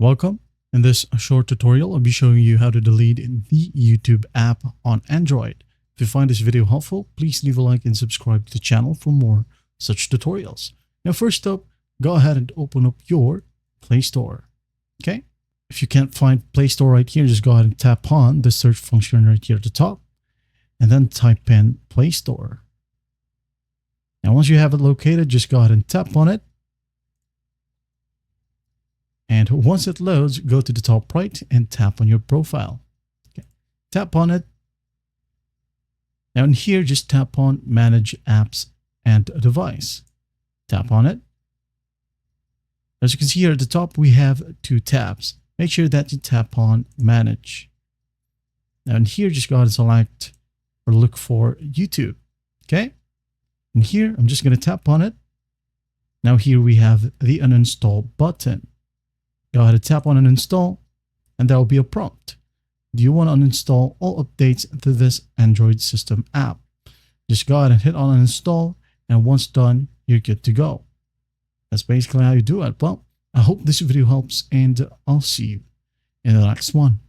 Welcome. In this short tutorial, I'll be showing you how to delete the YouTube app on Android. If you find this video helpful, please leave a like and subscribe to the channel for more such tutorials. Now, first up, go ahead and open up your Play Store. Okay. If you can't find Play Store right here, just go ahead and tap on the search function right here at the top and then type in Play Store. Now, once you have it located, just go ahead and tap on it. And once it loads, go to the top right and tap on your profile. Okay. Tap on it. Now in here, just tap on Manage Apps and Device. Tap on it. As you can see here at the top, we have two tabs. Make sure that you tap on Manage. Now in here, just go ahead and select or look for YouTube. Okay. And here, I'm just going to tap on it. Now here we have the uninstall button. Go ahead and tap on uninstall, and there will be a prompt. Do you want to uninstall all updates to this Android system app? Just go ahead and hit on uninstall, and once done, you're good to go. That's basically how you do it. Well, I hope this video helps, and I'll see you in the next one.